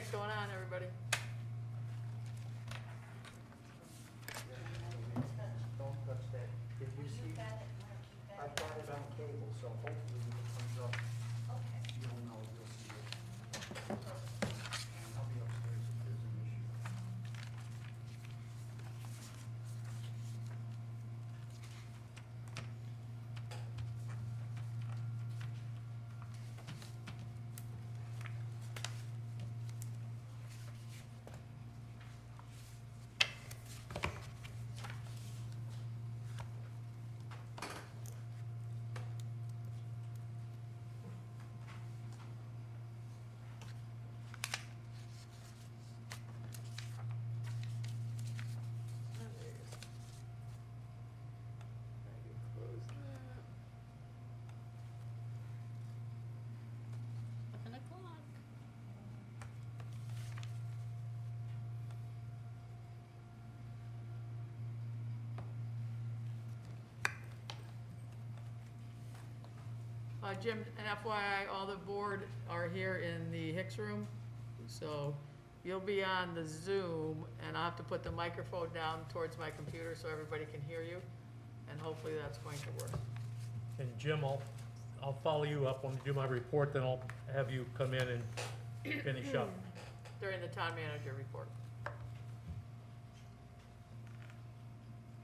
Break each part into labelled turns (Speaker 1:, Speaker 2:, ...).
Speaker 1: what's going on, everybody?
Speaker 2: Don't touch that. Did you see? I've got it on cable, so hopefully when it comes up, you'll know, you'll see it. And I'll be upstairs if there's an issue.
Speaker 1: Jim, and FYI, all the board are here in the Hicks room, so you'll be on the Zoom, and I'll have to put the microphone down towards my computer so everybody can hear you, and hopefully that's going to work.
Speaker 3: And Jim, I'll follow you up when you do my report, then I'll have you come in and finish up.
Speaker 1: During the town manager report.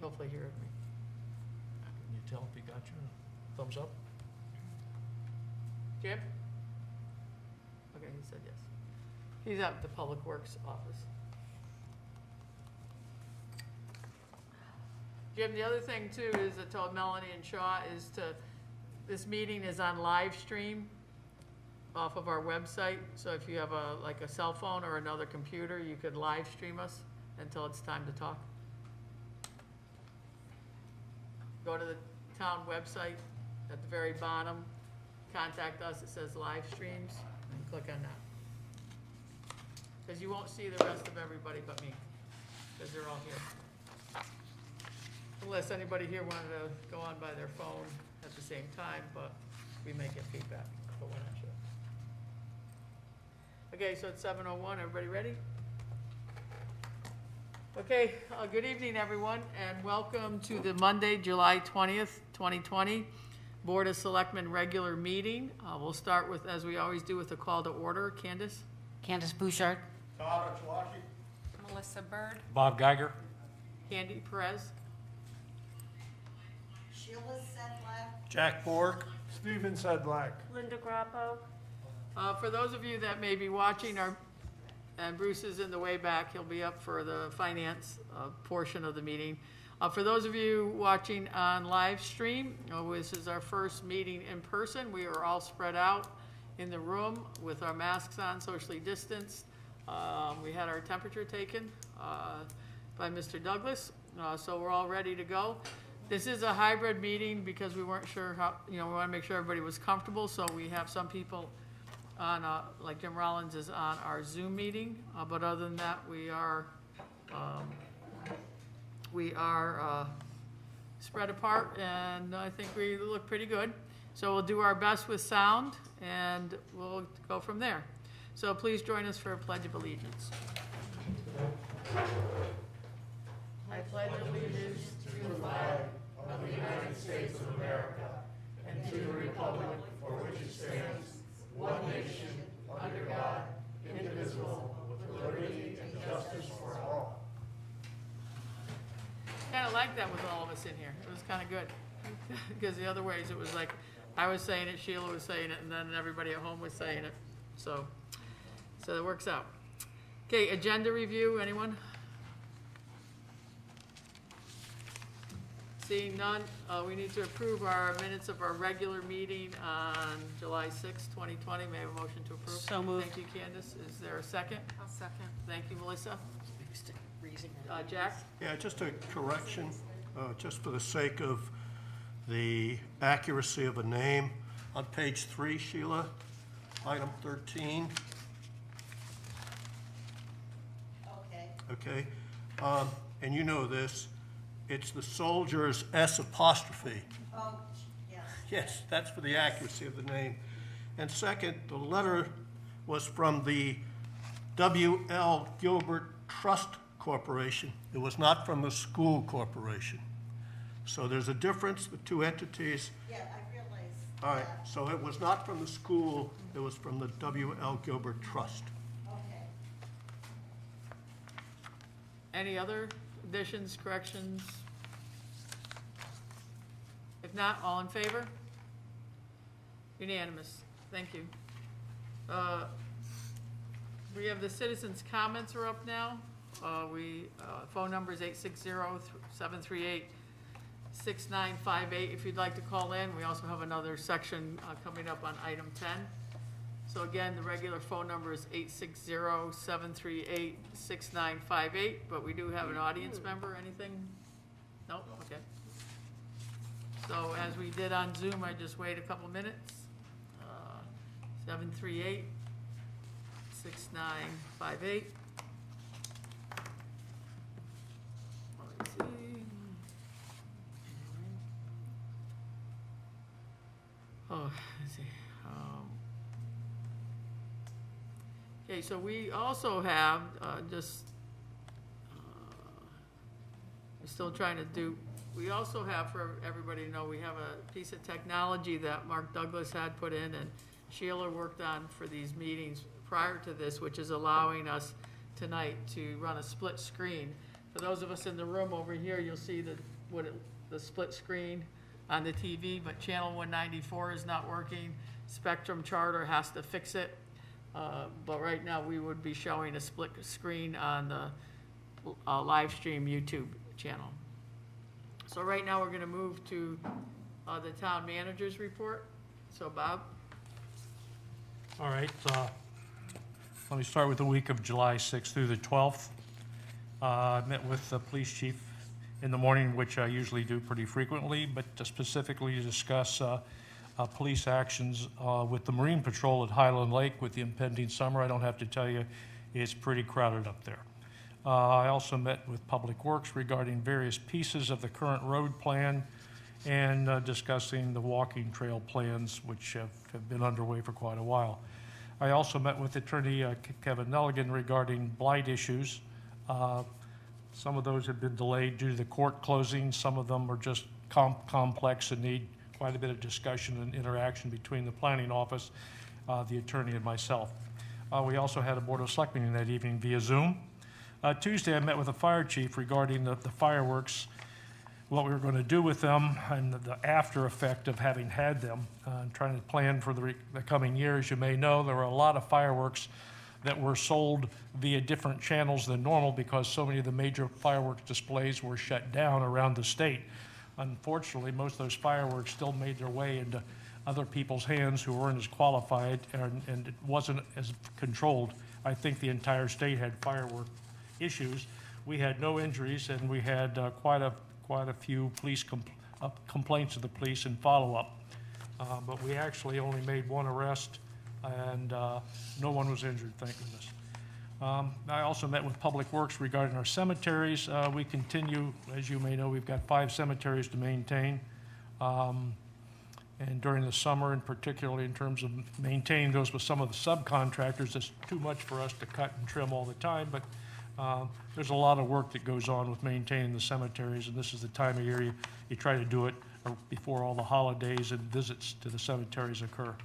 Speaker 1: Hopefully hear me.
Speaker 3: Can you tell if he got your thumbs up?
Speaker 1: Jim? Okay, he said yes. He's at the Public Works office. Jim, the other thing too is I told Melanie and Shaw is this meeting is on live stream off of our website. So if you have like a cell phone or another computer, you could live stream us until it's time to talk. Go to the town website at the very bottom. Contact us, it says live streams, and click on that. Because you won't see the rest of everybody but me, because they're all here. Unless anybody here wanted to go on by their phone at the same time, but we may get feedback, but we're not sure. Okay, so it's 7:01, everybody ready? Okay, good evening, everyone, and welcome to the Monday, July 20th, 2020. Board of Selectmen regular meeting. We'll start with, as we always do, with a call to order. Candace?
Speaker 4: Candace Bouchard.
Speaker 2: Todd Chwaki.
Speaker 4: Melissa Bird.
Speaker 3: Bob Geiger.
Speaker 1: Candy Perez?
Speaker 5: Sheila Sedlak.
Speaker 2: Jack Bork. Steven Sedlak.
Speaker 5: Linda Grappo.
Speaker 1: For those of you that may be watching, and Bruce is in the way back, he'll be up for the finance portion of the meeting. For those of you watching on live stream, this is our first meeting in person. We are all spread out in the room with our masks on, socially distanced. We had our temperature taken by Mr. Douglas, so we're all ready to go. This is a hybrid meeting because we weren't sure how, we want to make sure everybody was comfortable, so we have some people on, like Jim Rollins is on our Zoom meeting, but other than that, we are spread apart, and I think we look pretty good. So we'll do our best with sound, and we'll go from there. So please join us for a Pledge of Allegiance. I pledge allegiance to the flag of the United States of America and to the republic for which it stands, one nation, under God, indivisible, with liberty and justice for all. Kind of like that with all of us in here. It was kind of good. Because the other ways it was like, I was saying it, Sheila was saying it, and then everybody at home was saying it. So it works out. Okay, agenda review, anyone? Seeing none, we need to approve our minutes of our regular meeting on July 6, 2020. May I have a motion to approve?
Speaker 4: So moved.
Speaker 1: Thank you, Candace. Is there a second?
Speaker 4: I'll second.
Speaker 1: Thank you, Melissa. Jack?
Speaker 6: Yeah, just a correction, just for the sake of the accuracy of a name. On page 3, Sheila, item 13. Okay. And you know this, it's the soldier's S apostrophe.
Speaker 5: Oh, yes.
Speaker 6: Yes, that's for the accuracy of the name. And second, the letter was from the W.L. Gilbert Trust Corporation. It was not from the school corporation. So there's a difference, the two entities.
Speaker 5: Yeah, I realize.
Speaker 6: All right, so it was not from the school, it was from the W.L. Gilbert Trust.
Speaker 5: Okay.
Speaker 1: Any other additions, corrections? If not, all in favor? Unanimous. Thank you. We have the citizens' comments are up now. Phone number is 860-738-6958 if you'd like to call in. We also have another section coming up on item 10. So again, the regular phone number is 860-738-6958, but we do have an audience member. Anything? Nope, okay. So as we did on Zoom, I just wait a couple minutes. 738-6958. Let's see. Oh, let's see. Okay, so we also have, we're still trying to do, we also have, for everybody to know, we have a piece of technology that Mark Douglas had put in and Sheila worked on for these meetings prior to this, which is allowing us tonight to run a split screen. For those of us in the room over here, you'll see the split screen on the TV, but channel 194 is not working. Spectrum Charter has to fix it. But right now, we would be showing a split screen on the live stream YouTube channel. So right now, we're going to move to the town manager's report. So Bob?
Speaker 3: All right, let me start with the week of July 6th through the 12th. I met with the police chief in the morning, which I usually do pretty frequently, but to specifically discuss police actions with the Marine Patrol at Highland Lake with the impending summer. I don't have to tell you, it's pretty crowded up there. I also met with Public Works regarding various pieces of the current road plan and discussing the walking trail plans, which have been underway for quite a while. I also met with Attorney Kevin Nelligan regarding blight issues. Some of those have been delayed due to the court closing. Some of them are just complex and need quite a bit of discussion and interaction between the planning office, the attorney, and myself. We also had a Board of Selectmen meeting that evening via Zoom. Tuesday, I met with the fire chief regarding the fireworks, what we were going to do with them, and the after effect of having had them, trying to plan for the coming year. As you may know, there were a lot of fireworks that were sold via different channels than normal because so many of the major fireworks displays were shut down around the state. Unfortunately, most of those fireworks still made their way into other people's hands who weren't as qualified, and it wasn't as controlled. I think the entire state had firework issues. We had no injuries, and we had quite a few police complaints to the police and follow-up. But we actually only made one arrest, and no one was injured, thank goodness. I also met with Public Works regarding our cemeteries. We continue, as you may know, we've got 5 cemeteries to maintain. And during the summer, and particularly in terms of maintaining those with some of the subcontractors, it's too much for us to cut and trim all the time, but there's a lot of work that goes on with maintaining the cemeteries, and this is the time of year you try to do it before all the holidays and visits to the cemeteries occur.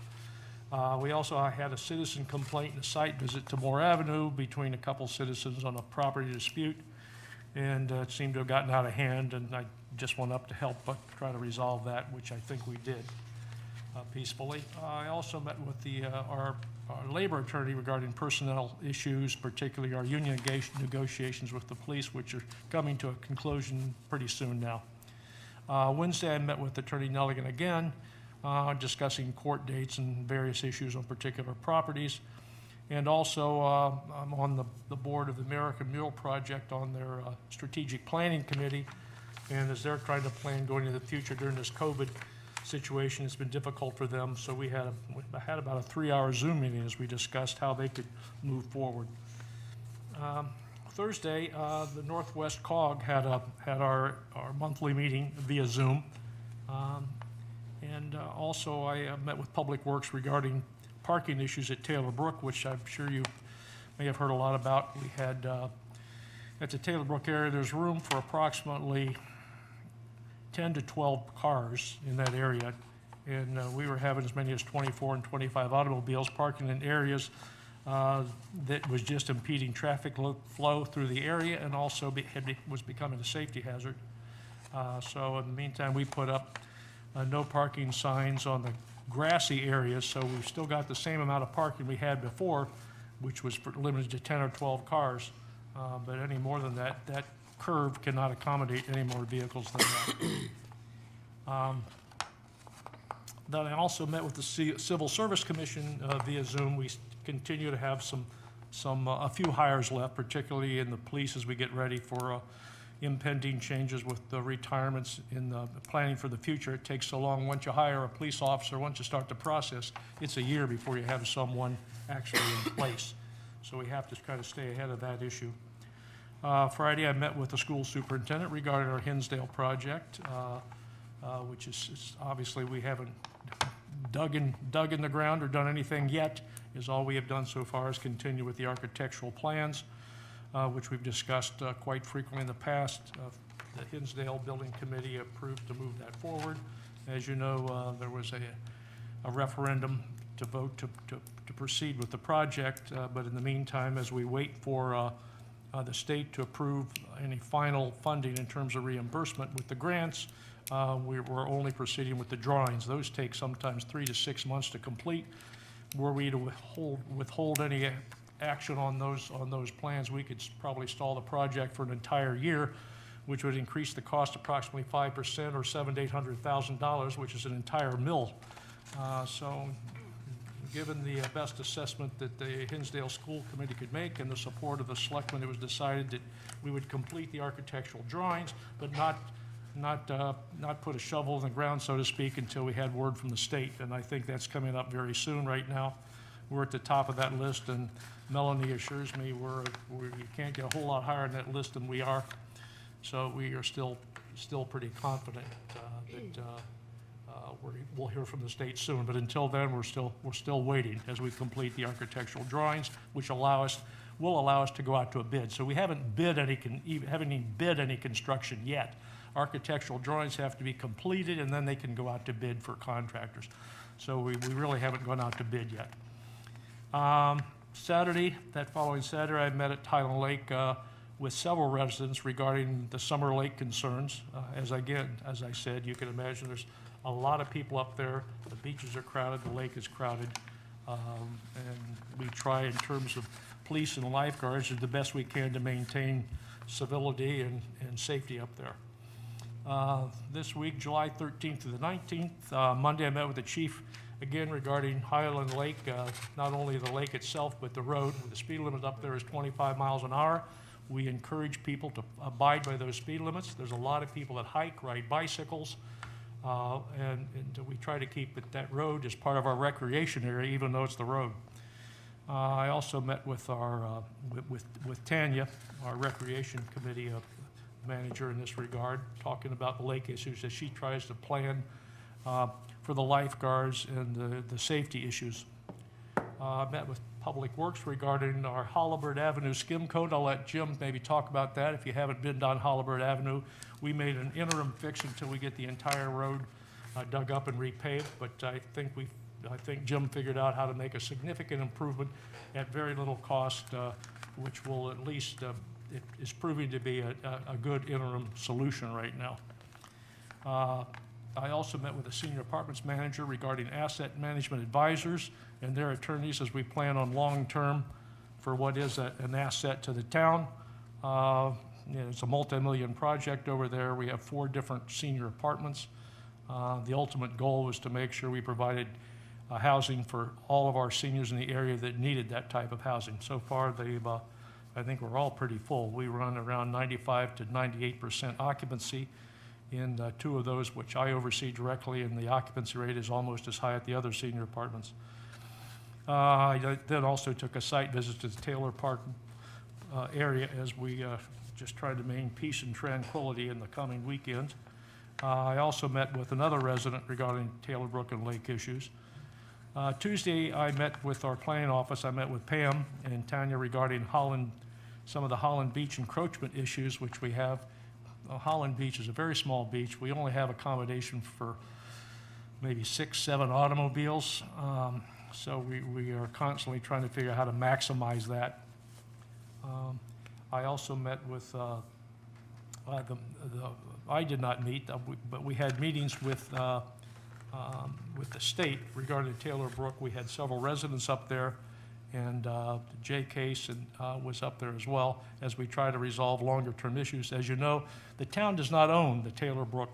Speaker 3: We also had a citizen complaint and a site visit to Moore Avenue between a couple citizens on a property dispute, and it seemed to have gotten out of hand, and I just went up to help try to resolve that, which I think we did peacefully. I also met with our labor attorney regarding personnel issues, particularly our union negotiations with the police, which are coming to a conclusion pretty soon now. Wednesday, I met with Attorney Nelligan again, discussing court dates and various issues on particular properties. And also, I'm on the board of the American Mule Project on their strategic planning committee. And as they're trying to plan going into the future during this COVID situation, it's been difficult for them. So we had about a 3-hour Zoom meeting as we discussed how they could move forward. Thursday, the Northwest COG had our monthly meeting via Zoom. And also I met with Public Works regarding parking issues at Taylor Brook, which I'm sure you've may have heard a lot about. We had, at the Taylor Brook area, there's room for approximately 10 to 12 cars in that area. And we were having as many as 24 and 25 automobiles parking in areas that was just impeding traffic flow through the area, and also was becoming a safety hazard. So in the meantime, we put up no parking signs on the grassy areas, so we've still got the same amount of parking we had before, which was limited to 10 or 12 cars. But any more than that, that curve cannot accommodate any more vehicles than that. Then I also met with the Civil Service Commission via Zoom. We continue to have a few hires left, particularly in the police, as we get ready for impending changes with the retirements in the planning for the future. It takes so long. Once you hire a police officer, once you start the process, it's a year before you have someone actually in place. So we have to kind of stay ahead of that issue. Friday, I met with the school superintendent regarding our Hinsdale project, which is obviously we haven't dug in the ground or done anything yet. Is all we have done so far is continue with the architectural plans, which we've discussed quite frequently in the past. The Hinsdale Building Committee approved to move that forward. As you know, there was a referendum to vote to proceed with the project, but in the meantime, as we wait for the state to approve any final funding in terms of reimbursement with the grants, we're only proceeding with the drawings. Those take sometimes 3 to 6 months to complete. Were we to withhold any action on those plans, we could probably stall the project for an entire year, which would increase the cost approximately 5% or $700,000 to $800,000, which is an entire mill. So given the best assessment that the Hinsdale School Committee could make and the support of the selectmen, it was decided that we would complete the architectural drawings, but not put a shovel in the ground, so to speak, until we had word from the state. And I think that's coming up very soon. Right now, we're at the top of that list, and Melanie assures me we can't get a whole lot higher on that list than we are. So we are still pretty confident that we'll hear from the state soon. But until then, we're still waiting as we complete the architectural drawings, which will allow us to go out to a bid. So we haven't even bid any construction yet. Architectural drawings have to be completed, and then they can go out to bid for contractors. So we really haven't gone out to bid yet. That following Saturday, I met at Highland Lake with several residents regarding the Summer Lake concerns. As I said, you can imagine there's a lot of people up there. The beaches are crowded, the lake is crowded, and we try in terms of police and lifeguards do the best we can to maintain civility and safety up there. This week, July 13th to the 19th, Monday, I met with the chief again regarding Highland Lake, not only the lake itself, but the road. The speed limit up there is 25 miles an hour. We encourage people to abide by those speed limits. There's a lot of people that hike, ride bicycles, and we try to keep that road as part of our recreation area, even though it's the road. I also met with with Tanya, our recreation committee manager in this regard, talking about the lake issues as she tries to plan for the lifeguards and the safety issues. I met with Public Works regarding our Holabird Avenue skim coat. I'll let Jim maybe talk about that. If you haven't been down Holabird Avenue, we made an interim fix until we get the entire road dug up and repaved, but I think Jim figured out how to make a significant improvement at very little cost, which will at least it is proving to be a good interim solution right now. I also met with a senior apartments manager regarding asset management advisors and their attorneys as we plan on long-term for what is an asset to the town. It's a multi-million project over there. We have 4 different senior apartments. The ultimate goal was to make sure we provided housing for all of our seniors in the area that needed that type of housing. So far, I think we're all pretty full. We run around 95 to 98% occupancy in 2 of those, which I oversee directly, and the occupancy rate is almost as high at the other senior apartments. I then also took a site visit to the Taylor Park area as we just tried to maintain peace and tranquility in the coming weekend. I also met with another resident regarding Taylor Brook and Lake issues. Tuesday, I met with our planning office. I met with Pam and Tanya regarding Holland, some of the Holland Beach encroachment issues which we have. Holland Beach is a very small beach. We only have accommodation for maybe 6, 7 automobiles. So we are constantly trying to figure out how to maximize that. I also met with, I did not meet, but we had meetings with the state regarding Taylor Brook. We had several residents up there, and Jay Case was up there as well as we try to resolve longer-term issues. As you know, the town does not own the Taylor Brook.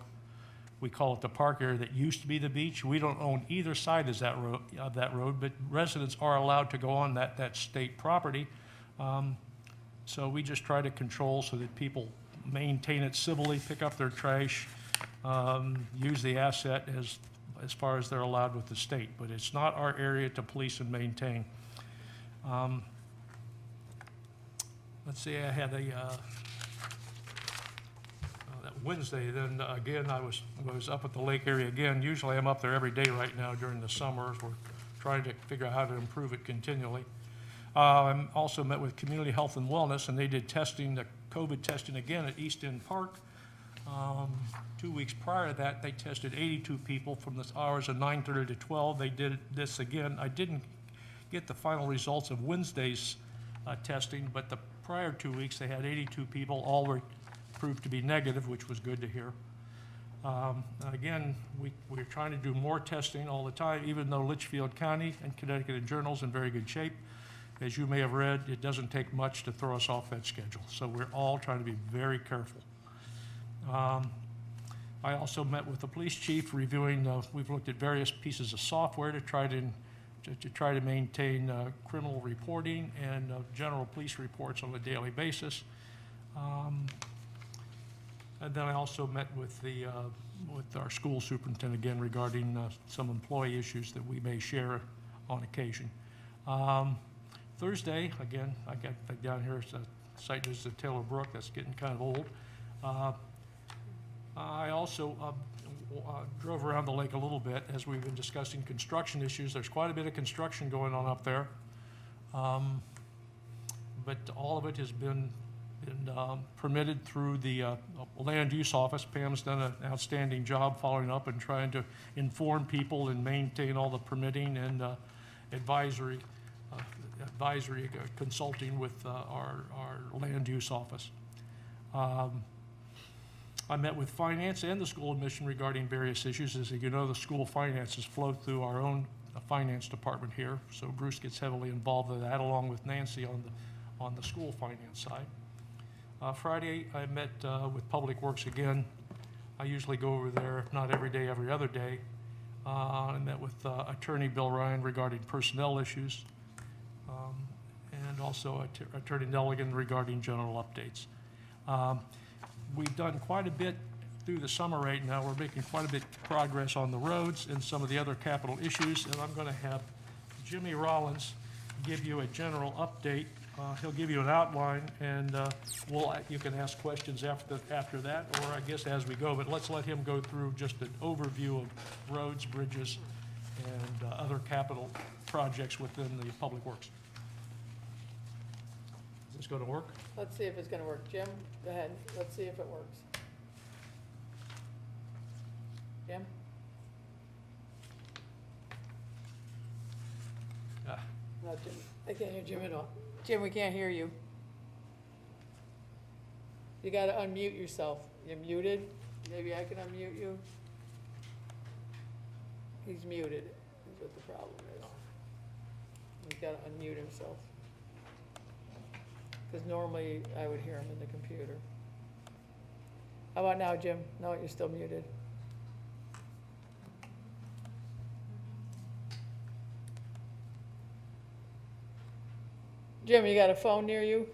Speaker 3: We call it the park area that used to be the beach. We don't own either side of that road, but residents are allowed to go on that state property. So we just try to control so that people maintain it civilly, pick up their trash, use the asset as far as they're allowed with the state. But it's not our area to police and maintain. Let's see, I had that Wednesday, then again, I was up at the lake area again. Usually I'm up there every day right now during the summers. We're trying to figure out how to improve it continually. I also met with Community Health and Wellness, and they did testing, the COVID testing again at East End Park. 2 weeks prior to that, they tested 82 people from the hours of 9:30 to 12. They did this again. I didn't get the final results of Wednesday's testing, but the prior 2 weeks, they had 82 people. All were proved to be negative, which was good to hear. Again, we're trying to do more testing all the time, even though Litchfield County and Connecticut Journal's in very good shape. As you may have read, it doesn't take much to throw us off that schedule. So we're all trying to be very careful. I also met with the police chief reviewing, we've looked at various pieces of software to try to maintain criminal reporting and general police reports on a daily basis. And then I also met with with our school superintendent again regarding some employee issues that we may share on occasion. Thursday, again, I got down here, it's a site visit at Taylor Brook. That's getting kind of old. I also drove around the lake a little bit as we've been discussing construction issues. There's quite a bit of construction going on up there. But all of it has been permitted through the land use office. Pam's done an outstanding job following up and trying to inform people and maintain all the permitting and advisory consulting with our land use office. I met with finance and the school admission regarding various issues. As you know, the school finances flow through our own finance department here, so Bruce gets heavily involved in that, along with Nancy on the school finance side. Friday, I met with Public Works again. I usually go over there, if not every day, every other day. I met with Attorney Bill Ryan regarding personnel issues, and also Attorney Nelligan regarding general updates. We've done quite a bit through the summer right now. We're making quite a bit of progress on the roads and some of the other capital issues, and I'm going to have Jimmy Rollins give you a general update. He'll give you an outline, and you can ask questions after that, or I guess as we go. But let's let him go through just an overview of roads, bridges, and other capital projects within the Public Works. Is this going to work?
Speaker 1: Let's see if it's gonna work. Jim, go ahead. Let's see if it works. Jim?
Speaker 3: Ah.
Speaker 1: No, Jim. I can't hear Jim at all. Jim, we can't hear you. You gotta unmute yourself. You're muted. Maybe I can unmute you. He's muted, is what the problem is. He's gotta unmute himself. Because normally I would hear him in the computer. How about now, Jim? No, you're still muted. Jim, you got a phone near you?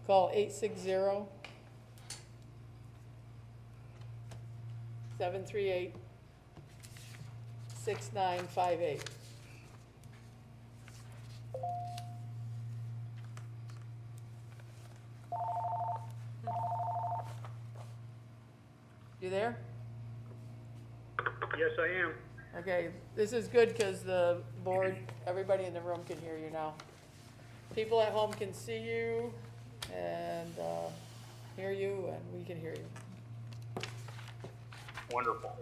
Speaker 1: Call 860-738-6958. You there?
Speaker 2: Yes, I am.
Speaker 1: Okay, this is good because the board, everybody in the room can hear you now. People at home can see you and hear you, and we can hear you.
Speaker 7: Wonderful.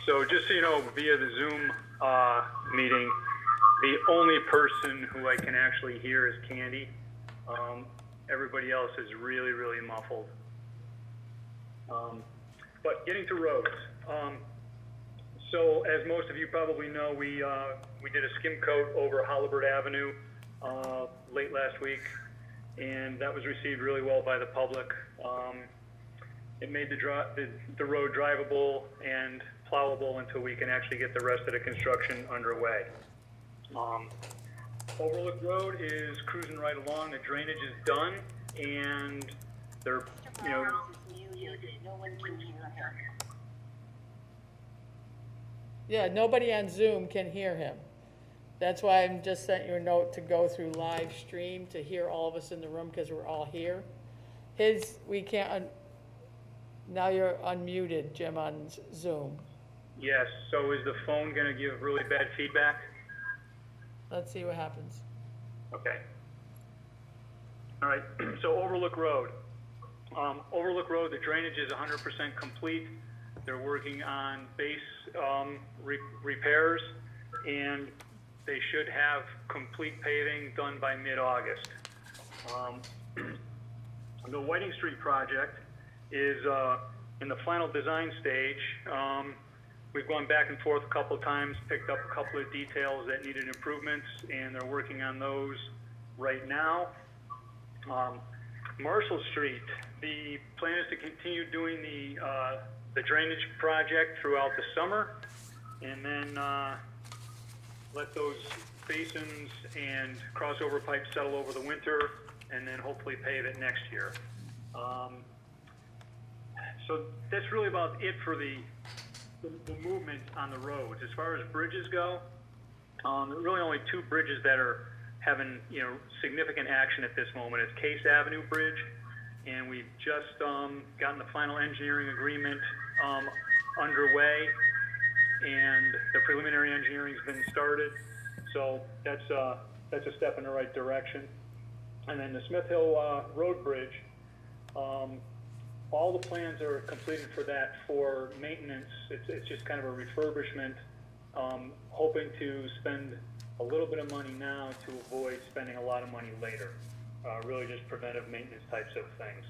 Speaker 7: So just so you know, via the Zoom meeting, the only person who I can actually hear is Candy. Everybody else is really, really muffled. But getting to roads. So as most of you probably know, we did a skim coat over Holabird Avenue late last week, and that was received really well by the public. It made the road drivable and plowable until we can actually get the rest of the construction underway. Overlook Road is cruising right along. The drainage is done, and they're, you know,
Speaker 5: No one can hear him.
Speaker 1: Yeah, nobody on Zoom can hear him. That's why I'm just sent you a note to go through live stream to hear all of us in the room because we're all here. We can't, now you're unmuted, Jim, on Zoom.
Speaker 7: yes. So is the phone going to give really bad feedback?
Speaker 1: Let's see what happens.
Speaker 7: Okay. All right, so Overlook Road. Overlook Road, the drainage is 100% complete. They're working on base repairs, and they should have complete paving done by mid-August. The Whiting Street project is in the final design stage. We've gone back and forth a couple of times, picked up a couple of details that needed improvements, and they're working on those right now. Marshall Street, the plan is to continue doing the drainage project throughout the summer, and then let those basins and crossover pipes settle over the winter, and then hopefully pave it next year. So that's really about it for the movement on the roads. As far as bridges go, there are really only two bridges that are having, you know, significant action at this moment. It's Case Avenue Bridge, and we've just gotten the final engineering agreement underway, and the preliminary engineering's been started. So that's a step in the right direction. And then the Smith Hill Road Bridge, all the plans are completed for that for maintenance. It's just kind of a refurbishment, hoping to spend a little bit of money now to avoid spending a lot of money later. Really just preventive maintenance types of things.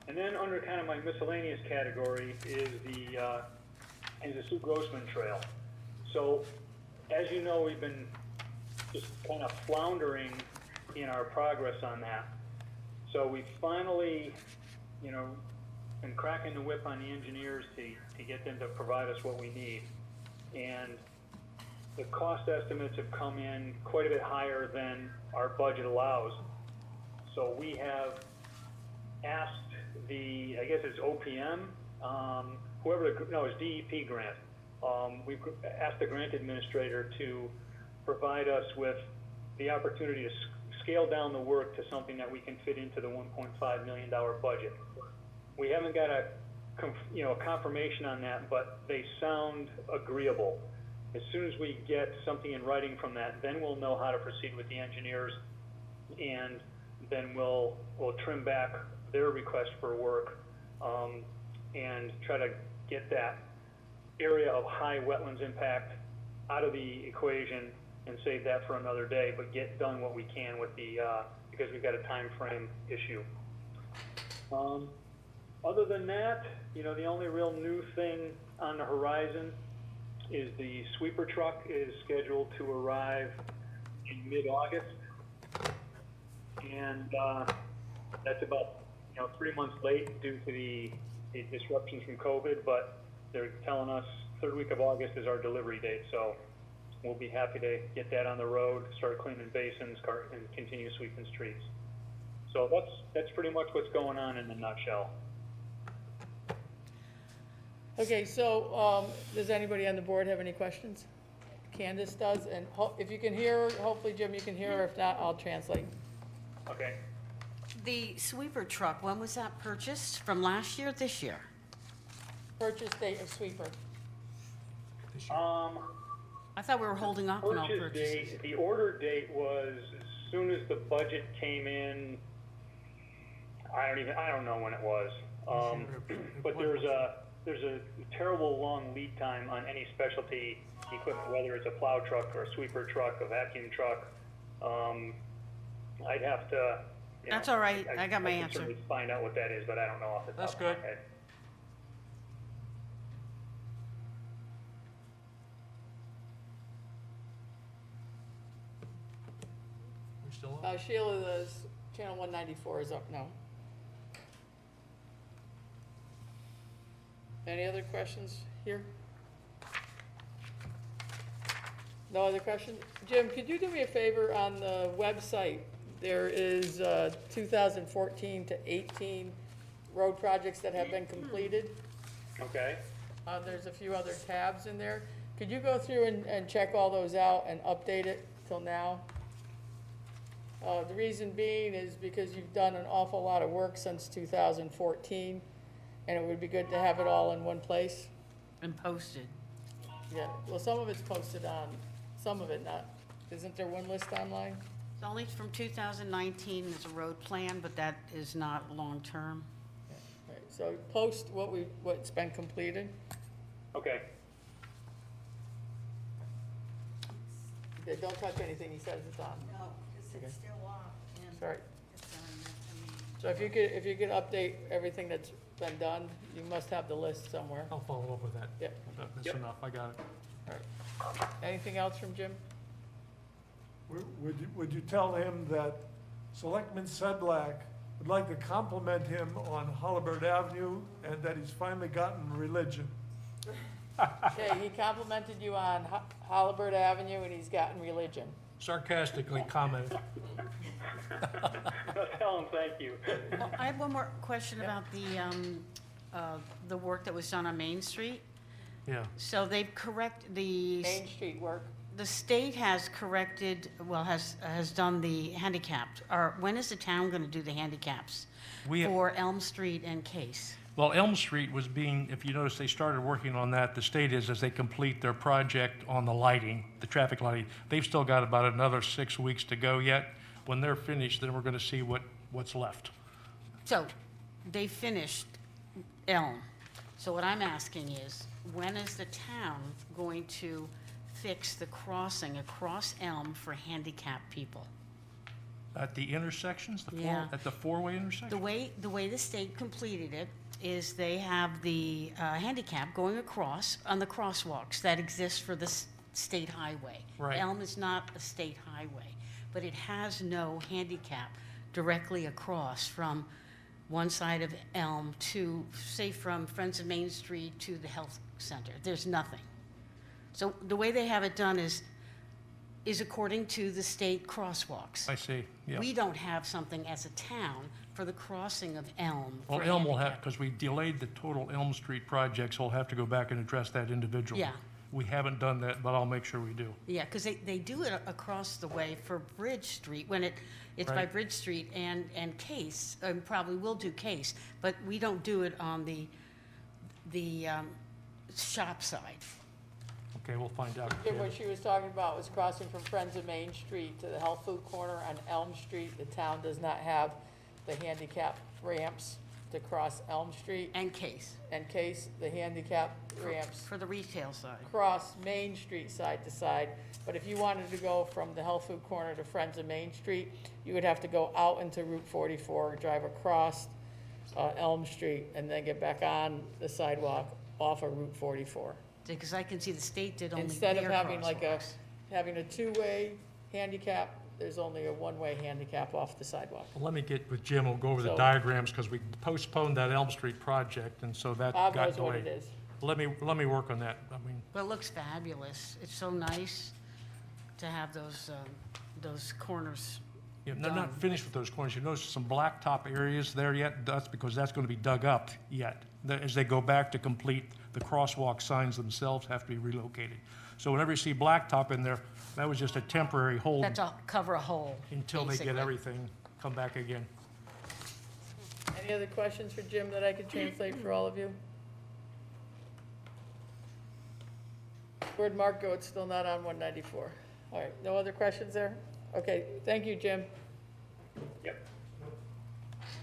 Speaker 7: And then under kind of my miscellaneous category is the Sue Grossman Trail. So as you know, we've been just kind of floundering in our progress on that. So we finally, you know, been cracking the whip on the engineers to get them to provide us what we need. And the cost estimates have come in quite a bit higher than our budget allows. So we have asked I guess it's OPM, it's DEP grant. We've asked the grant administrator to provide us with the opportunity to scale down the work to something that we can fit into the $1.5 million budget. We haven't got a confirmation on that, but they sound agreeable. As soon as we get something in writing from that, then we'll know how to proceed with the engineers, and then we'll trim back their request for work and try to get that area of high wetlands impact out of the equation and save that for another day, but get done what we can with because we've got a time frame issue. Other than that, you know, the only real new thing on the horizon is the sweeper truck is scheduled to arrive in mid-August, and that's about 3 months late due to the disruptions from COVID, but they're telling us third week of August is our delivery date, so we'll be happy to get that on the road, start cleaning basins, and continue sweeping streets. So that's pretty much what's going on in a nutshell.
Speaker 1: Okay, so does anybody on the board have any questions? Candace does, and if you can hear, hopefully, Jim, you can hear her. If not, I'll translate.
Speaker 7: Okay.
Speaker 4: The sweeper truck, when was that purchased? From last year or this year?
Speaker 1: Purchase date of sweeper.
Speaker 4: I thought we were holding off on all
Speaker 7: Purchase
Speaker 4: purchases.
Speaker 7: date, the order date was as soon as the budget came in. I don't know when it was. But there's a terrible long lead time on any specialty equipment, whether it's a plow truck or a sweeper truck, a vacuum truck. I'd have to,
Speaker 4: That's all right. I got my
Speaker 7: can
Speaker 4: answer.
Speaker 7: certainly find out what that is, but I don't know off the top
Speaker 3: That's
Speaker 7: of my
Speaker 3: good.
Speaker 7: head.
Speaker 3: We still on?
Speaker 1: Sheila, the channel 194 is up now. Any other questions here? No other questions? Jim, could you do me a favor on the website? There is 2014 to 18 road projects that have been completed.
Speaker 7: Okay,
Speaker 1: There's a few other tabs in there. Could you go through and check all those out and update it till now? The reason being is because you've done an awful lot of work since 2014, and it would be good to have it all in one place.
Speaker 4: And posted.
Speaker 1: Yeah, well, some of it's posted on, some of it not. Isn't there one list online?
Speaker 4: It's only from 2019, there's a road plan, but that is not long-term.
Speaker 1: Right, so post what's been completed.
Speaker 7: okay.
Speaker 1: Okay, don't touch anything he says it's on.
Speaker 8: No, because it's still off, and
Speaker 1: Sorry.
Speaker 8: it's on, I mean,
Speaker 1: So if you could update everything that's been done, you must have the list somewhere.
Speaker 3: I'll follow up with that.
Speaker 1: Yep.
Speaker 3: That's
Speaker 7: Yep.
Speaker 3: enough, I got it.
Speaker 1: All right. Anything else from Jim?
Speaker 9: Would you tell him that Selectman Sedlak would like to compliment him on Holabird Avenue and that he's finally gotten religion?
Speaker 1: Okay, he complimented you on Holabird Avenue and he's gotten religion.
Speaker 3: Sarcastically commented.
Speaker 7: Tell him thank you.
Speaker 4: Well, I have one more question about the work that was done on Main Street.
Speaker 3: Yeah.
Speaker 4: So they've corrected
Speaker 1: Main Street work.
Speaker 4: the state has corrected, well, has done the handicapped. Or when is the town gonna do the handicaps
Speaker 3: We-
Speaker 4: for Elm Street and Case?
Speaker 3: Well, Elm Street was being, if you notice, they started working on that. The state is, as they complete their project on the lighting, the traffic lighting. They've still got about another 6 weeks to go yet. When they're finished, then we're gonna see what's left.
Speaker 4: So, they finished Elm. So what I'm asking is, when is the town going to fix the crossing across Elm for handicapped people?
Speaker 3: At the intersections,
Speaker 4: Yeah.
Speaker 3: at the four-way intersection?
Speaker 4: The way the state completed it is they have the handicap going across on the crosswalks that exist for the state highway.
Speaker 3: Right.
Speaker 4: Elm is not a state highway, but it has no handicap directly across from one side of Elm to, say, from Friends of Main Street to the health center. There's nothing. So the way they have it done is according to the state crosswalks.
Speaker 3: I see, yeah.
Speaker 4: We don't have something as a town for the crossing of Elm
Speaker 3: Well,
Speaker 4: for
Speaker 3: Elm will have,
Speaker 4: handicap.
Speaker 3: because we delayed the total Elm Street projects, we'll have to go back and address that individually.
Speaker 4: Yeah.
Speaker 3: We haven't done that, but I'll make sure we do.
Speaker 4: Yeah, because they do it across the way for Bridge Street, when it's by
Speaker 3: Right.
Speaker 4: Bridge Street and Case, and probably will do Case, but we don't do it on the shop side.
Speaker 3: Okay, we'll find out.
Speaker 1: Jim, what she was talking about was crossing from Friends of Main Street to the health food corner on Elm Street. The town does not have the handicap ramps to cross Elm Street.
Speaker 4: And Case,
Speaker 1: In case the handicap ramps
Speaker 4: for the retail side.
Speaker 1: cross Main Street side to side. But if you wanted to go from the health food corner to Friends of Main Street, you would have to go out into Route 44, drive across Elm Street, and then get back on the sidewalk off of Route 44.
Speaker 4: Because I can see the state did only
Speaker 1: Instead of
Speaker 4: their
Speaker 1: having like
Speaker 4: crosswalks.
Speaker 1: having a two-way handicap, there's only a one-way handicap off the sidewalk.
Speaker 3: Well, let me get with Jim, we'll go over the
Speaker 1: So-
Speaker 3: diagrams, because we postponed that Elm Street project, and so that
Speaker 1: Bob
Speaker 3: got
Speaker 1: knows what it
Speaker 3: delayed.
Speaker 1: is.
Speaker 3: Let me work on that. I mean,
Speaker 4: But it looks fabulous. It's so nice to have those corners.
Speaker 3: they're not
Speaker 4: Done.
Speaker 3: finished with those corners. You notice some blacktop areas there yet? That's because that's going to be dug up yet. As they go back to complete, the crosswalk signs themselves have to be relocated. So whenever you see blacktop in there, that was just a temporary hold
Speaker 4: That's to cover a hole.
Speaker 3: until they get
Speaker 4: basically.
Speaker 3: everything, come back again.
Speaker 1: Any other questions for Jim that I could translate for all of you? Where'd Mark go? It's still not on 194. All right, no other questions there? Okay, thank you, Jim.
Speaker 7: Yep.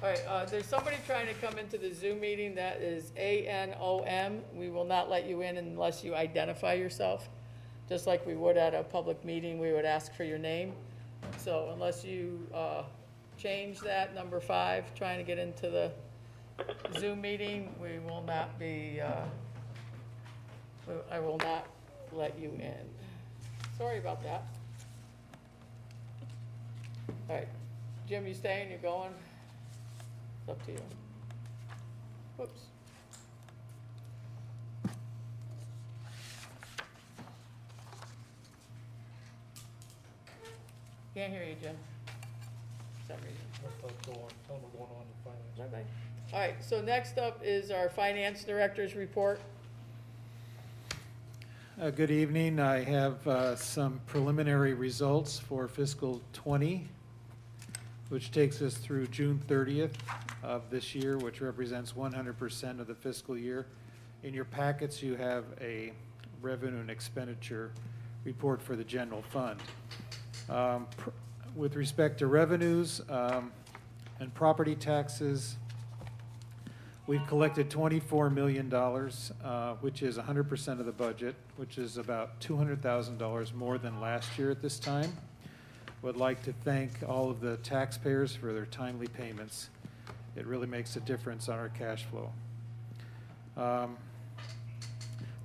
Speaker 1: All right, there's somebody trying to come into the Zoom meeting that is ANOM. We will not let you in unless you identify yourself. Just like we would at a public meeting, we would ask for your name. So unless you change that, number 5, trying to get into the Zoom meeting, we will not be, I will not let you in. Sorry about that. All right, Jim, you staying, you going? It's up to you. Whoops. Can't hear you, Jim. For some reason. Okay. All right, so next up is our finance director's report.
Speaker 10: Good evening. I have some preliminary results for fiscal '20, which takes us through June 30th of this year, which represents 100% of the fiscal year. In your packets, you have a revenue and expenditure report for the general fund. With respect to revenues and property taxes, we've collected $24 million, which is 100% of the budget, which is about $200,000 more than last year at this time. Would like to thank all of the taxpayers for their timely payments. It really makes a difference on our cash flow.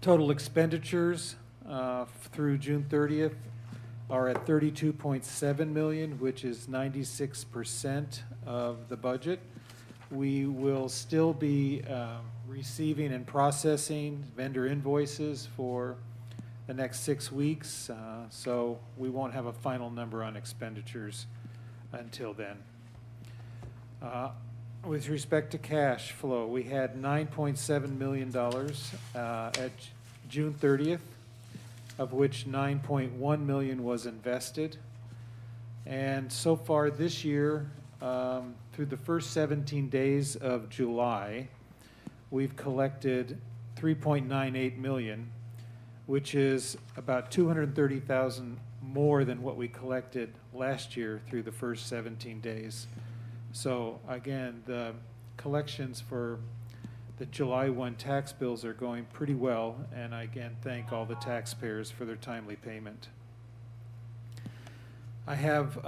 Speaker 10: Total expenditures through June 30th are at $32.7 million, which is 96% of the budget. We will still be receiving and processing vendor invoices for the next 6 weeks, so we won't have a final number on expenditures until then. With respect to cash flow, we had $9.7 million at June 30th, of which $9.1 million was invested. And so far this year, through the first 17 days of July, we've collected $3.98 million, which is about $230,000 more than what we collected last year through the first 17 days. So again, the collections for the July 1 tax bills are going pretty well, and I again thank all the taxpayers for their timely payment. I have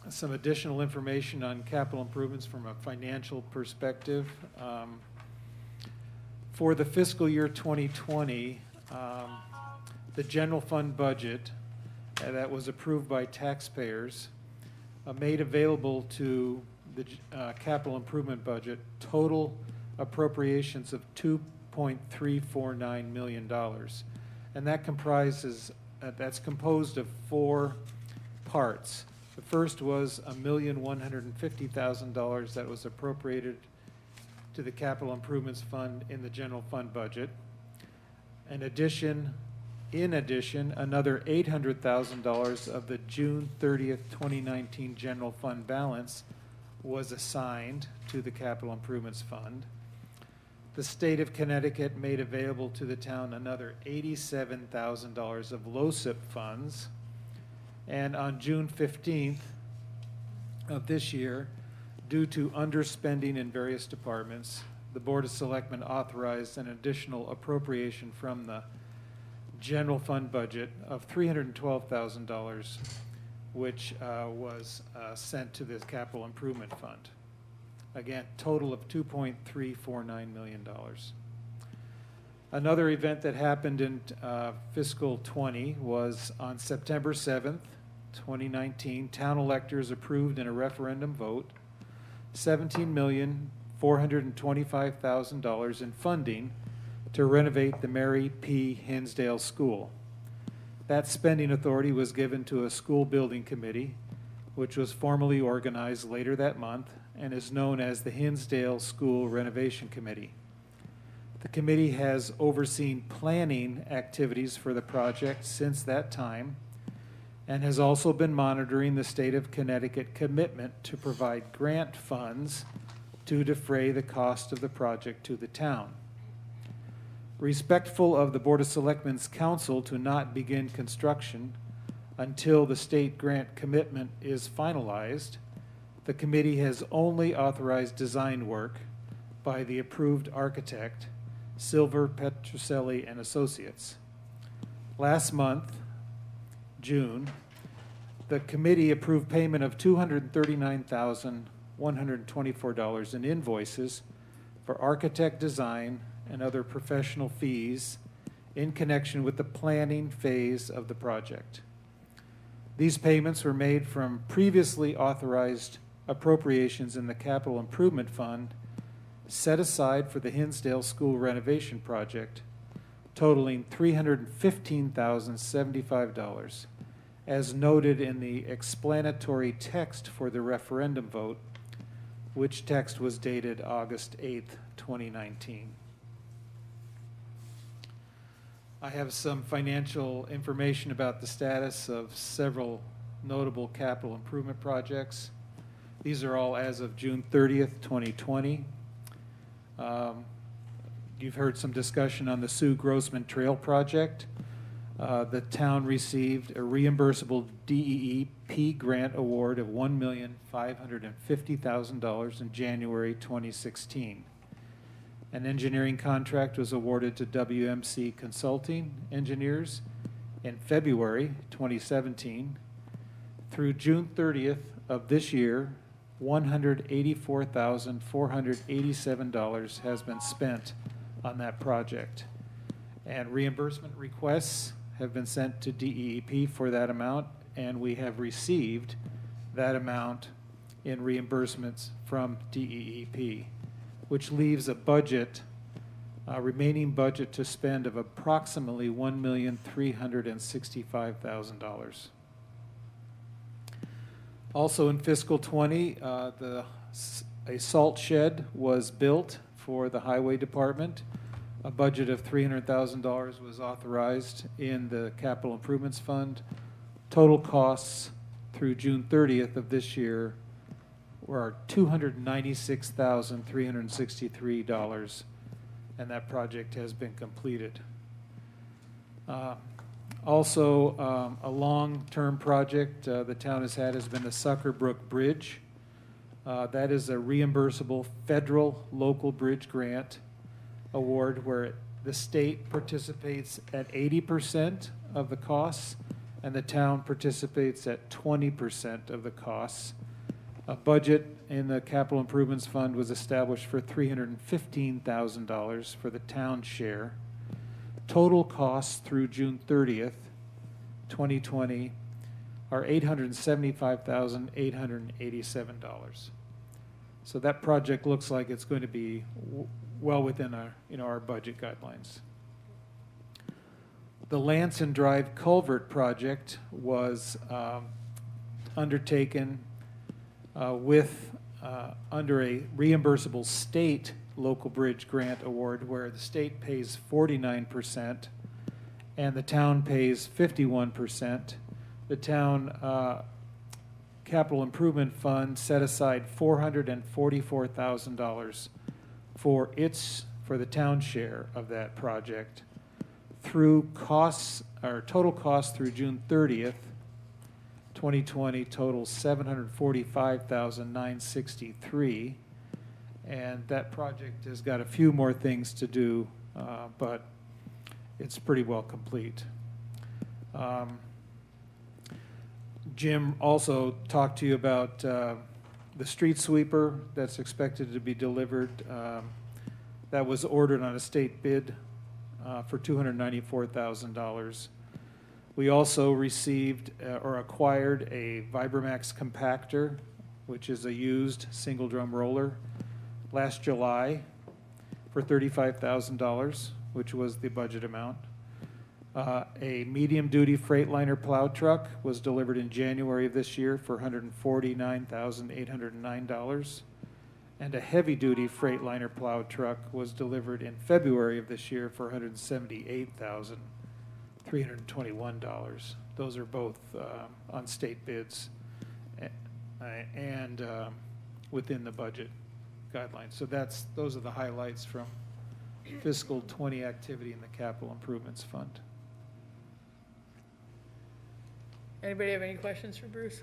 Speaker 10: some additional information on capital improvements from a financial perspective. For the fiscal year 2020, the general fund budget that was approved by taxpayers made available to the capital improvement budget total appropriations of $2.349 million. And that that's composed of 4 parts. The first was $1,150,000 that was appropriated to the capital improvements fund in the general fund budget. In addition, another $800,000 of the June 30th, 2019 general fund balance was assigned to the capital improvements fund. The state of Connecticut made available to the town another $87,000 of LoCIP funds. And on June 15th of this year, due to underspending in various departments, the Board of Selectmen authorized an additional appropriation from the general fund budget of $312,000, which was sent to the capital improvement fund. Again, total of $2.349 million. Another event that happened in fiscal 20 was on September 7th, 2019, town electors approved in a referendum vote $17,425,000 in funding to renovate the Mary P. Hinsdale School. That spending authority was given to a school building committee, which was formally organized later that month and is known as the Hinsdale School Renovation Committee. The committee has overseen planning activities for the project since that time and has also been monitoring the state of Connecticut commitment to provide grant funds to defray the cost of the project to the town. Respectful of the Board of Selectmen's counsel to not begin construction until the state grant commitment is finalized, the committee has only authorized design work by the approved architect, Silver Petroselli and Associates. Last month, June, the committee approved payment of $239,124 in invoices for architect design and other professional fees in connection with the planning phase of the project. These payments were made from previously authorized appropriations in the Capital Improvement Fund set aside for the Hinsdale School renovation project, totaling $315,075, as noted in the explanatory text for the referendum vote, which text was dated August 8th, 2019. I have some financial information about the status of several notable capital improvement projects. These are all as of June 30th, 2020. You've heard some discussion on the Sue Grossman Trail project. The town received a reimbursable DEEP grant award of $1,550,000 in January 2016. An engineering contract was awarded to WMC Consulting Engineers in February 2017. Through June 30th of this year, $184,487 has been spent on that project. And reimbursement requests have been sent to DEEP for that amount, and we have received that amount in reimbursements from DEEP, which leaves a budget, remaining budget to spend of approximately $1,365,000. Also in fiscal 20, a salt shed was built for the highway department. A budget of $300,000 was authorized in the Capital Improvements Fund. Total costs through June 30th of this year were $296,363, and that project has been completed. Also, a long-term project the town has had has been the Sucker Brook Bridge. That is a reimbursable federal local bridge grant award where the state participates at 80% of the costs and the town participates at 20% of the costs. A budget in the Capital Improvements Fund was established for $315,000 for the town share. Total costs through June 30th, 2020 are $875,887. So that project looks like it's going to be well within our budget guidelines. The Lanson Drive Culvert project was undertaken under a reimbursable state local bridge grant award where the state pays 49% and the town pays 51%. The town Capital Improvement Fund set aside $444,000 for the town share of that project. Through costs, or total costs through June 30th, 2020 totals $745,963, and that project has got a few more things to do, but it's pretty well complete. Jim also talked to you about the street sweeper that's expected to be delivered. That was ordered on a state bid for $294,000. We also received or acquired a Vibramax compactor, which is a used single drum roller, last July for $35,000, which was the budget amount. A medium-duty Freightliner plow truck was delivered in January of this year for $149,809. And a heavy-duty Freightliner plow truck was delivered in February of this year for $178,321. Those are both on state bids and within the budget guidelines. So those are the highlights from fiscal 20 activity in the capital improvements fund.
Speaker 1: Anybody have any questions for Bruce?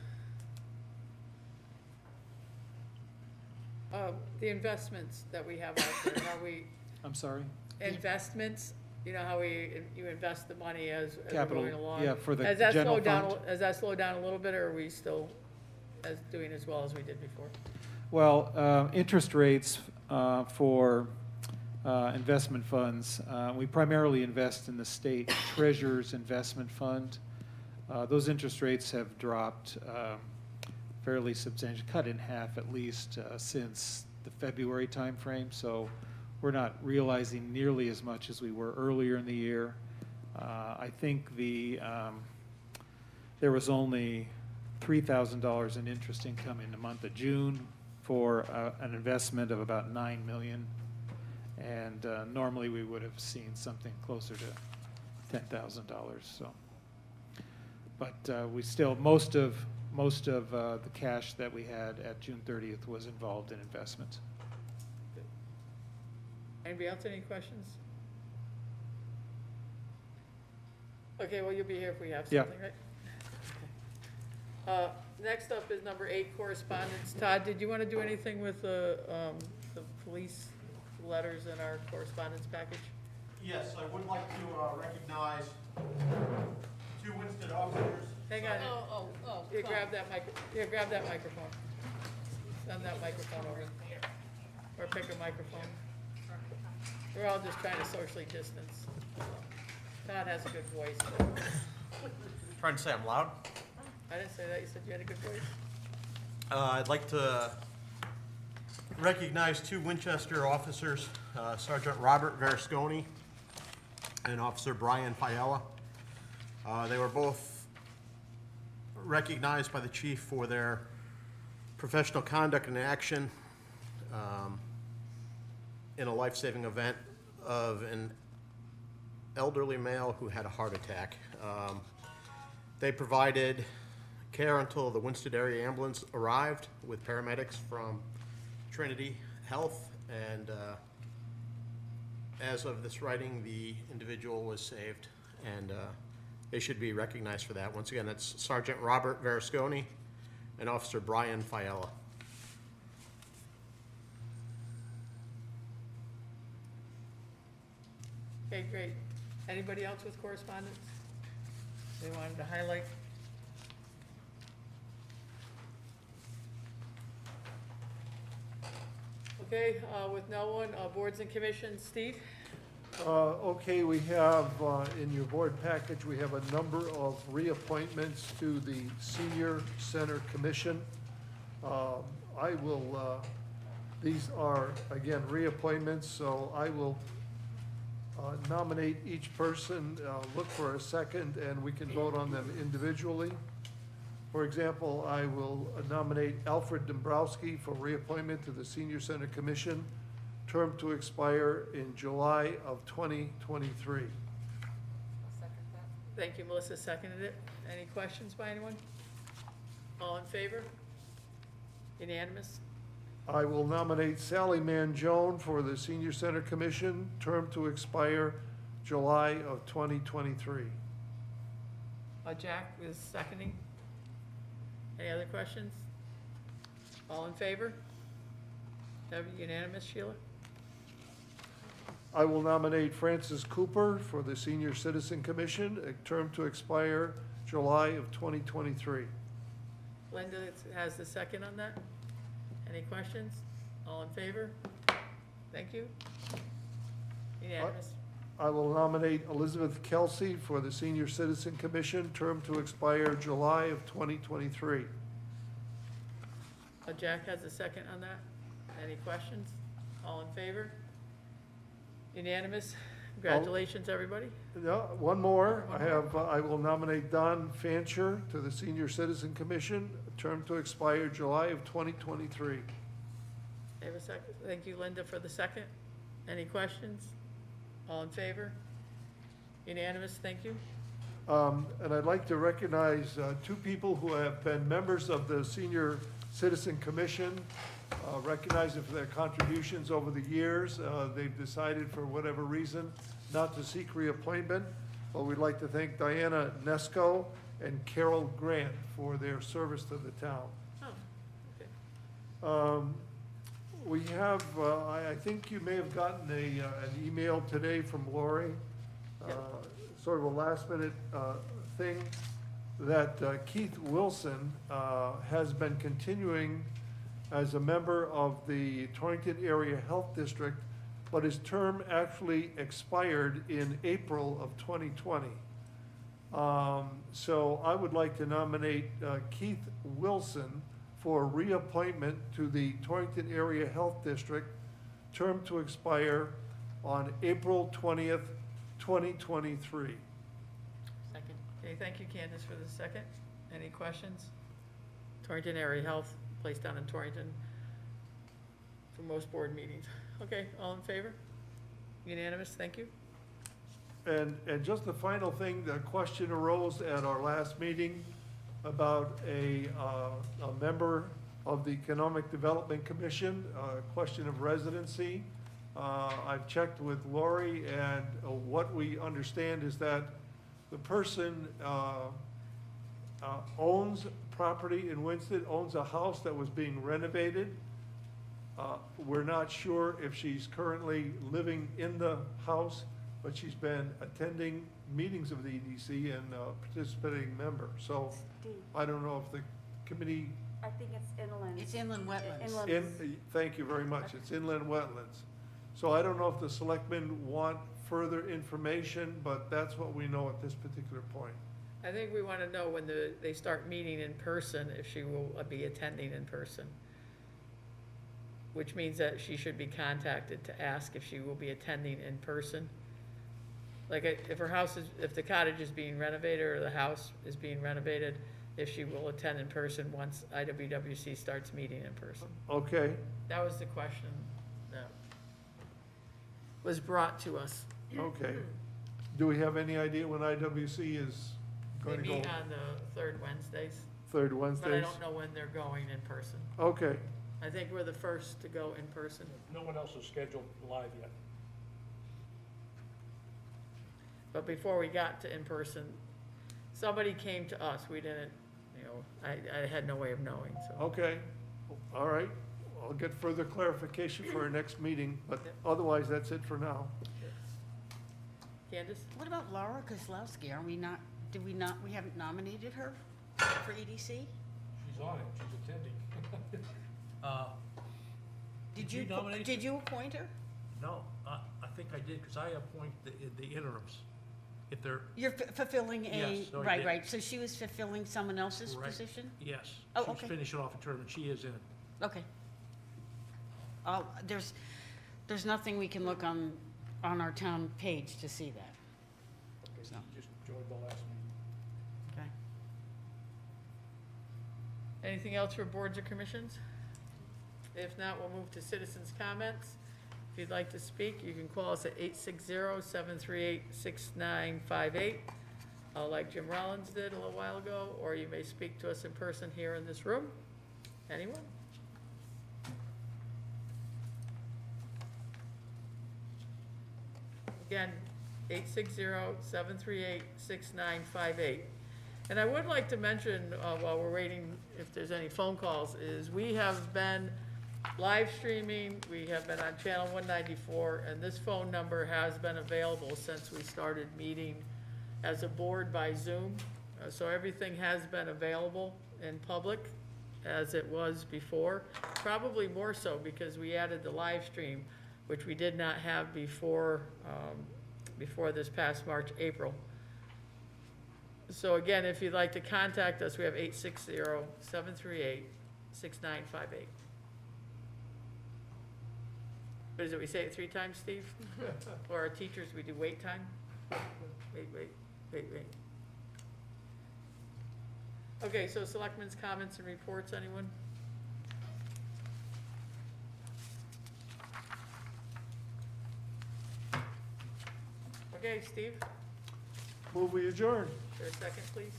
Speaker 1: The investments that we have out there, how we,
Speaker 10: I'm sorry?
Speaker 1: investments, you know, how you invest the money as we're
Speaker 10: Capital,
Speaker 1: going along?
Speaker 10: yeah, for the
Speaker 1: Has that
Speaker 10: general
Speaker 1: slowed down,
Speaker 10: fund.
Speaker 1: has that slowed down a little bit, or are we still doing as well as we did before?
Speaker 10: Well, interest rates for investment funds, we primarily invest in the state treasurer's investment fund. Those interest rates have dropped fairly substantially, cut in half at least since the February timeframe. So we're not realizing nearly as much as we were earlier in the year. I think there was only $3,000 in interest income in the month of June for an investment of about $9 million. And normally we would have seen something closer to $10,000. So, but we still, most of the cash that we had at June 30th was involved in investments.
Speaker 1: Anybody else, any questions? Okay, well, you'll be here if we have
Speaker 10: Yeah.
Speaker 1: something, right? Next up is number 8, correspondence. Todd, did you want to do anything with the police letters in our correspondence package?
Speaker 6: Yes, I would like to recognize 2 Winston officers.
Speaker 1: Hang on.
Speaker 8: Oh,
Speaker 1: Here, grab that microphone. Send that microphone over. Or pick a microphone. We're all just trying to socially distance. Todd has a good voice. But
Speaker 11: Trying to say I'm loud.
Speaker 1: I didn't say that. You said you had a good voice.
Speaker 11: I'd like to recognize 2 Winchester officers, Sergeant Robert Versconi and Officer Brian Fiella. They were both recognized by the chief for their professional conduct and action in a life-saving event of an elderly male who had a heart attack. They provided care until the Winston area ambulance arrived with paramedics from Trinity Health, and as of this writing, the individual was saved, and they should be recognized for that. Once again, that's Sergeant Robert Versconi and Officer Brian Fiella.
Speaker 1: Okay, great. Anybody else with correspondence? They wanted to highlight? Okay, with no one, boards and commissions, Steve?
Speaker 9: Okay, we have, in your board package, we have a number of reappointments to the Senior Center Commission. I will, these are, again, reappointments, so I will nominate each person, look for a second, and we can vote on them individually. For example, I will nominate Alfred Dombrowski for reappointment to the Senior Center Commission, term to expire in July of 2023.
Speaker 1: Thank you, Melissa seconded it. Any questions by anyone? All in favor? Unanimous?
Speaker 9: I will nominate Sally Manjone for the Senior Center Commission, term to expire July of 2023.
Speaker 1: Jack is seconding. Any other questions? All in favor? That be unanimous, Sheila?
Speaker 9: I will nominate Francis Cooper for the Senior Citizen Commission, a term to expire July of 2023.
Speaker 1: Linda has the second on that. Any questions? All in favor? Thank you. Unanimous.
Speaker 9: I will nominate Elizabeth Kelsey for the Senior Citizen Commission, term to expire July of 2023.
Speaker 1: Jack has a second on that. Any questions? All in favor? Unanimous. Congratulations, everybody.
Speaker 9: No, one more. I will nominate Don Fancher to the Senior Citizen Commission, a term to expire July of 2023.
Speaker 1: I have a second. Thank you, Linda, for the second. Any questions? All in favor? Unanimous, thank you.
Speaker 9: And I'd like to recognize 2 people who have been members of the Senior Citizen Commission recognize them for their contributions over the years. They've decided, for whatever reason, not to seek reappointment, but we'd like to thank Diana Nesco and Carol Grant for their service to the town.
Speaker 1: Oh, okay.
Speaker 9: We have, I think you may have gotten an email today from Lori, sort of a last-minute thing, that Keith Wilson has been continuing as a member of the Torrington Area Health District, but his term actually expired in April of 2020. So I would like to nominate Keith Wilson for reappointment to the Torrington Area Health District, term to expire on April 20th, 2023.
Speaker 4: Second.
Speaker 1: Okay, thank you, Candace, for the second. Any questions? Torrington Area Health, placed down in Torrington for most board meetings. Okay, all in favor? Unanimous, thank you.
Speaker 9: And just the final thing, the question arose at our last meeting about a member of the Economic Development Commission, question of residency. I've checked with Lori, and what we understand is that the person owns property in Winston, owns a house that was being renovated. We're not sure if she's currently living in the house, but she's been attending meetings of the EDC and participating member. So
Speaker 8: Steve,
Speaker 9: I don't know if the committee,
Speaker 8: I think it's inland.
Speaker 4: It's inland wetlands.
Speaker 8: Inland.
Speaker 9: thank you very much, it's inland wetlands. So I don't know if the selectmen want further information, but that's what we know at this particular point.
Speaker 1: I think we want to know when they start meeting in person, if she will be attending in person. Which means that she should be contacted to ask if she will be attending in person. Like, if her house is, if the cottage is being renovated or the house is being renovated, if she will attend in person once IWWC starts meeting in person.
Speaker 9: Okay,
Speaker 1: That was the question that was brought to us.
Speaker 9: okay. Do we have any idea when IWC is
Speaker 1: They
Speaker 9: going to go
Speaker 1: meet on the third Wednesdays,
Speaker 9: third
Speaker 1: but I
Speaker 9: Wednesdays?
Speaker 1: don't know when they're going in person.
Speaker 9: Okay,
Speaker 1: I think we're the first to go in person.
Speaker 3: No one else is scheduled live yet.
Speaker 1: But before we got to in person, somebody came to us. We didn't, I had no way of knowing, so.
Speaker 9: okay, all right. I'll get further clarification for our next meeting, but otherwise, that's it for now.
Speaker 1: Candace?
Speaker 4: What about Laura Kozlowski? Are we not, we haven't nominated her for EDC?
Speaker 3: She's on it, she's attending.
Speaker 4: Did
Speaker 3: you nominate her?
Speaker 4: Did you appoint her?
Speaker 3: No, I think I did, because I appoint the interims. If they're,
Speaker 4: You're fulfilling a,
Speaker 3: Yes, so I
Speaker 4: right,
Speaker 3: did.
Speaker 4: right, so she was fulfilling someone else's
Speaker 3: Right.
Speaker 4: position?
Speaker 3: yes.
Speaker 4: Oh,
Speaker 3: She's
Speaker 4: okay.
Speaker 3: finishing off a term, and she is in.
Speaker 4: Okay. There's nothing we can look on our town page to see that.
Speaker 3: Okay,
Speaker 4: So.
Speaker 3: she just joined the last meeting.
Speaker 4: Okay.
Speaker 1: Anything else for boards or commissions? If not, we'll move to citizens' comments. If you'd like to speak, you can call us at 860-738-6958, like Jim Rollins did a little while ago, or you may speak to us in person here in this room. Anyone? Again, 860-738-6958. And I would like to mention, while we're waiting, if there's any phone calls, is we have been live streaming, we have been on channel 194, and this phone number has been available since we started meeting as a board by Zoom. So everything has been available in public as it was before, probably more so because we added the live stream, which we did not have before, before this past March, April. So again, if you'd like to contact us, we have 860-738-6958. What is it, we say it 3 times, Steve? Or our teachers, we do wait time? Wait. Okay, so selectmen's comments and reports, anyone? Okay, Steve,
Speaker 9: Move we adjourn.
Speaker 1: is there a second, please?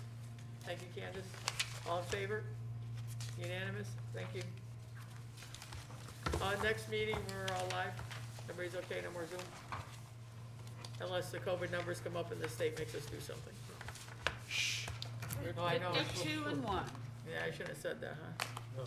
Speaker 1: Thank you, Candace. All in favor? Unanimous? Thank you. Next meeting, we're all live. Everybody's okay, no more Zoom? Unless the COVID numbers come up and the state makes us do something. Shh. Oh, I know.
Speaker 4: 52 and 1.
Speaker 1: Yeah, I shouldn't have said that, huh?